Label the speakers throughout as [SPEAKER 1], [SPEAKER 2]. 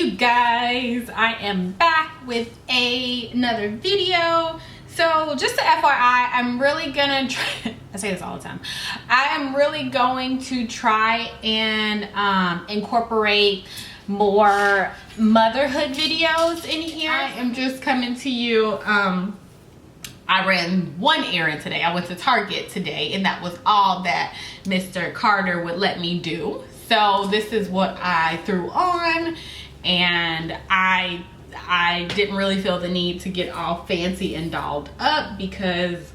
[SPEAKER 1] you guys? I am back with another video. So just a FYI, I'm really gonna try, I say this all the time, I am really going to try and incorporate more motherhood videos in here. I am just coming to you, I ran one errand today. I went to Target today, and that was all that Mr. Carter would let me do. So this is what I threw on, and I didn't really feel the need to get all fancy and dolled up because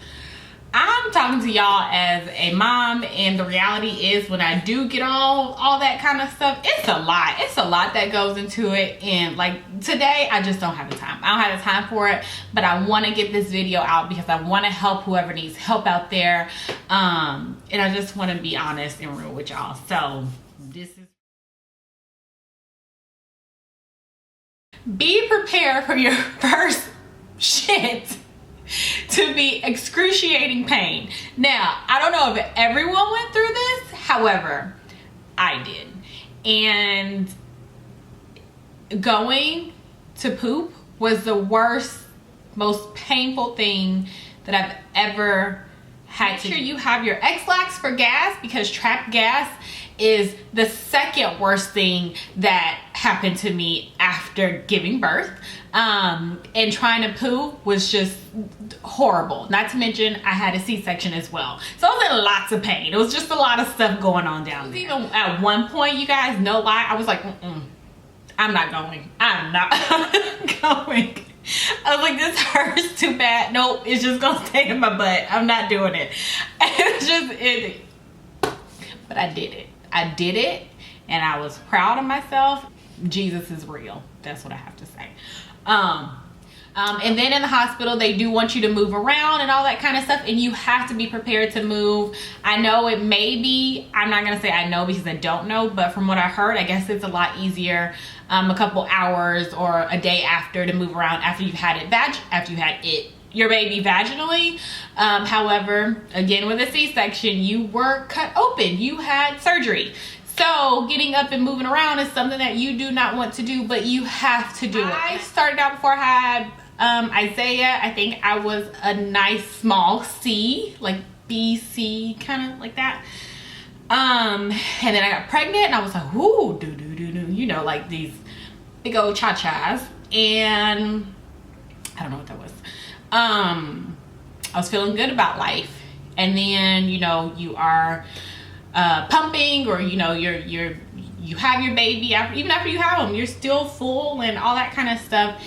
[SPEAKER 1] I'm talking to y'all as a mom, and the reality is when I do get all that kind of stuff, it's a lot. It's a lot that goes into it, and like today I just don't have the time. I don't have the time for it, but I want to get this video out because I want to help whoever needs help out there, and I just want to be honest and real with y'all. So this is, be prepared for your first shit to be excruciating pain. Now, I don't know if everyone went through this, however, I did. And going to poop was the worst, most painful thing that I've ever had to do. Make sure you have your X-Lax for gas, because trapped gas is the second worst thing that happened to me after giving birth. And trying to poo was just horrible. Not to mention I had a C-section as well. So I was in lots of pain. It was just a lot of stuff going on down there. Even at one point, you guys, no lie, I was like, I'm not going. I'm not going. I was like, this hurts too bad. Nope, it's just gonna stay in my butt. I'm not doing it. It's just, but I did it. I did it, and I was proud of myself. Jesus is real. That's what I have to say. And then in the hospital, they do want you to move around and all that kind of stuff, and you have to be prepared to move. I know it may be, I'm not gonna say I know because I don't know, but from what I heard, I guess it's a lot easier a couple hours or a day after to move around after you've had your baby vaginally. However, again, with a C-section, you were cut open, you had surgery. So getting up and moving around is something that you do not want to do, but you have to do it. I started out before I had Isaiah. I think I was a nice small C, like BC, kind of like that. And then I got pregnant, and I was like, ooh, you know, like these big old cha-chas. And I don't know what that was. I was feeling good about life. And then, you know, you are pumping, or you know, you have your baby even after you have them, you're still full and all that kind of stuff,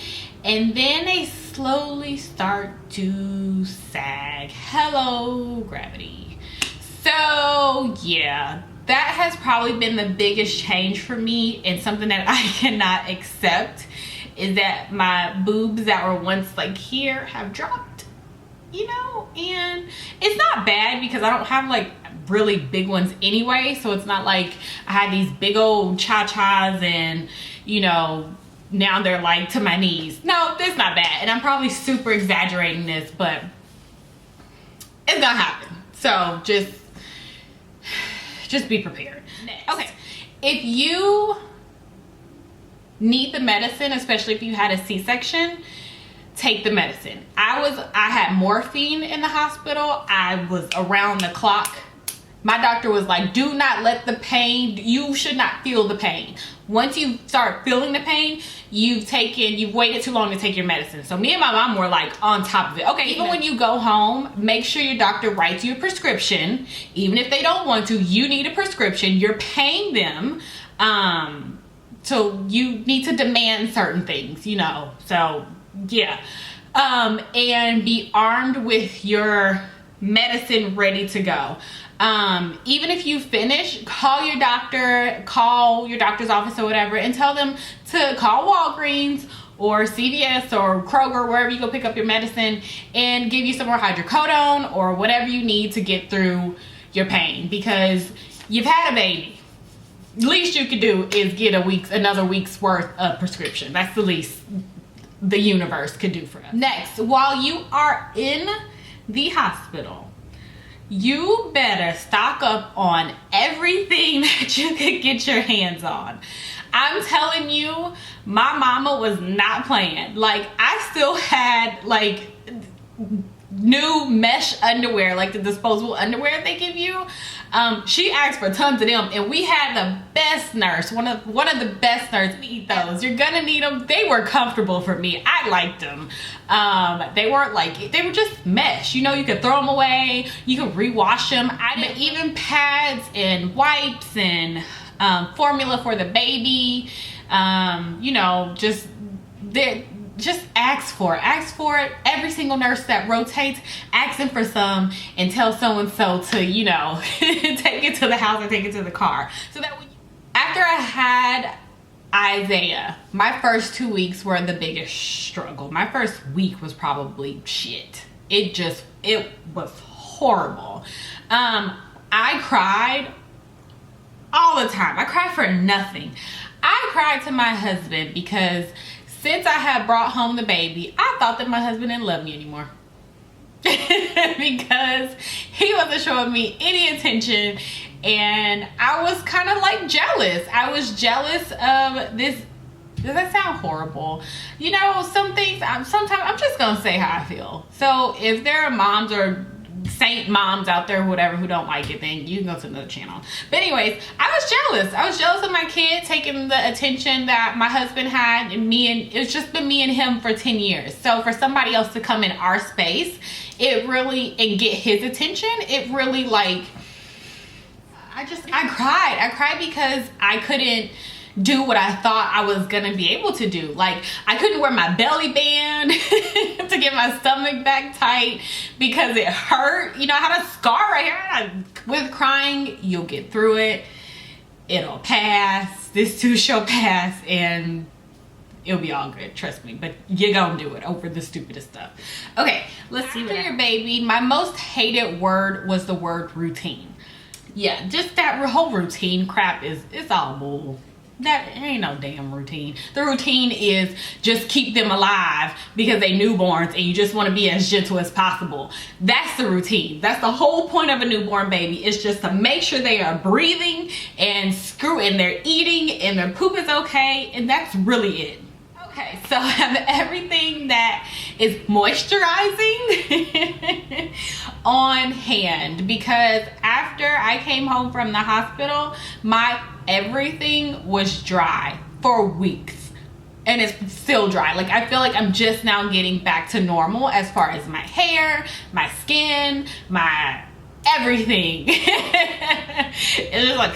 [SPEAKER 1] and then they slowly start to sag. Hello, gravity. So yeah, that has probably been the biggest change for me, and something that I cannot accept is that my boobs that were once like here have dropped, you know. And it's not bad because I don't have like really big ones anyway, so it's not like I had these big old cha-chas and, you know, now they're like to my knees. No, that's not bad, and I'm probably super exaggerating this, but it's gonna happen. So just be prepared. Next. Okay, if you need the medicine, especially if you had a C-section, take the medicine. I had morphine in the hospital. I was around the clock. My doctor was like, do not let the pain, you should not feel the pain. Once you start feeling the pain, you've waited too long to take your medicine. So me and my mom were like on top of it. Okay, even when you go home, make sure your doctor writes you a prescription. Even if they don't want to, you need a prescription. You're paying them. So you need to demand certain things, you know. So yeah. And be armed with your medicine ready to go. Even if you finish, call your doctor's office or whatever, and tell them to call Walgreens or CVS or Kroger, wherever you go pick up your medicine, and give you some more hydrocodone or whatever you need to get through your pain, because you've had a baby. Least you could do is get another week's worth of prescription. That's the least the universe could do for us. Next, while you are in the hospital, you better stock up on everything that you could get your hands on. I'm telling you, my mama was not playing. Like, I still had like new mesh underwear, like the disposable underwear they give you. She asked for tons of them, and we had the best nurse, one of the best nurses. Eat those. You're gonna need them. They were comfortable for me. I liked them. They weren't like, they were just mesh. You know, you could throw them away. You could rewash them. Even pads and wipes and formula for the baby. You know, just ask for it. Every single nurse that rotates, ask them for some and tell so-and-so to, you know, take it to the house or take it to the car. So that after I had Isaiah, my first 2 weeks were the biggest struggle. My first week was probably shit. It was horrible. I cried all the time. I cried for nothing. I cried to my husband because since I had brought home the baby, I thought that my husband didn't love me anymore. Because he wasn't showing me any attention, and I was kind of like jealous. I was jealous of this. Does that sound horrible? You know, some things, sometimes I'm just gonna say how I feel. So if there are moms or saint moms out there, whatever, who don't like it, then you can go to another channel. But anyways, I was jealous. I was jealous of my kid taking the attention that my husband had, and it's just been me and him for 10 years. So for somebody else to come in our space, and get his attention, it really, like, I cried. I cried because I couldn't do what I thought I was gonna be able to do. Like, I couldn't wear my belly band to get my stomach back tight because it hurt. You know, I had a scar right here. With crying, you'll get through it. It'll pass. This too shall pass, and it'll be all good, trust me. But you're gonna do it over the stupidest stuff. Okay, let's see. After your baby, my most hated word was the word routine. Yeah, just that whole routine crap it's all bull. That ain't no damn routine. The routine is just keep them alive because they newborns and you just want to be as gentle as possible. That's the routine. That's the whole point of a newborn baby. It's just to make sure they are breathing and they're eating and their poop is okay, and that's really it. Okay, so I have everything that is moisturizing on hand, because after I came home from the hospital, everything was dry for weeks, and it's still dry. Like, I feel like I'm just now getting back to normal as far as my hair, my skin, my everything. It's just like,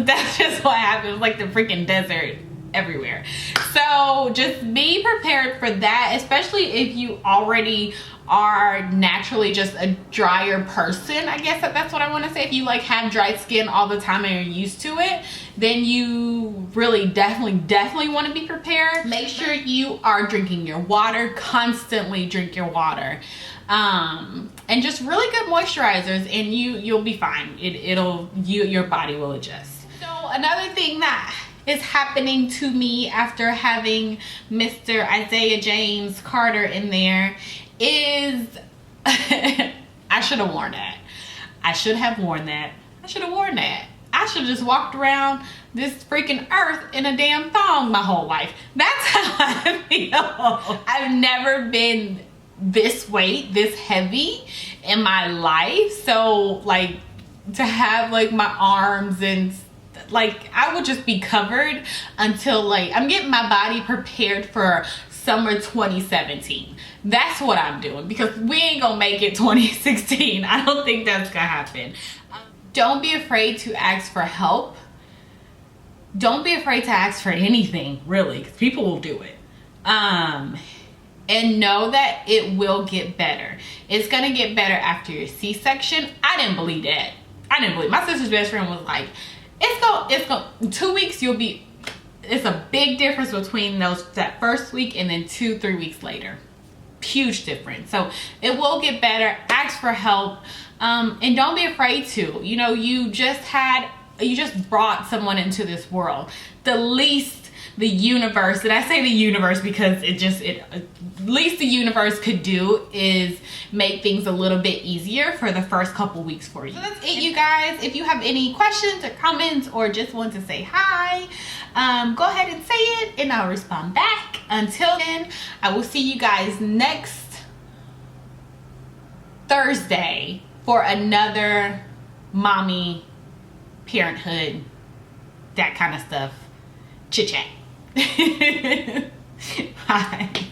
[SPEAKER 1] that's just what happens, like the freaking desert everywhere. So just be prepared for that, especially if you already are naturally just a drier person. I guess that's what I want to say. If you like have dry skin all the time and you're used to it, then you really definitely want to be prepared. Make sure you are drinking your water. Constantly drink your water, and just really good moisturizers, and you'll be fine. Your body will adjust. So another thing that is happening to me after having Mr. Isaiah James Carter in there is I should have worn that. I should have worn that. I should have just walked around this freaking earth in a damn thong my whole life. That's how I feel. I've never been this weight, this heavy in my life. So like, to have like my arms and like, I would just be covered until like, I'm getting my body prepared for summer 2017. That's what I'm doing, because we ain't gonna make it 2016. I don't think that's gonna happen. Don't be afraid to ask for help. Don't be afraid to ask for anything, really, because people will do it. And know that it will get better. It's gonna get better after your C-section. I didn't believe that. My sister's best friend was like, it's going 2 weeks, it's a big difference between that first week and then 2-3 weeks later. Huge difference. So it will get better. Ask for help, and don't be afraid to. You know, you just brought someone into this world. The least the universe, and I say the universe because at least the universe could do is make things a little bit easier for the first couple weeks for you. So that's it, you guys. If you have any questions or comments or just want to say hi, go ahead and say it and I'll respond back. Until then, I will see you guys next Thursday for another mommy, parenthood, that kind of stuff chit chat. Bye.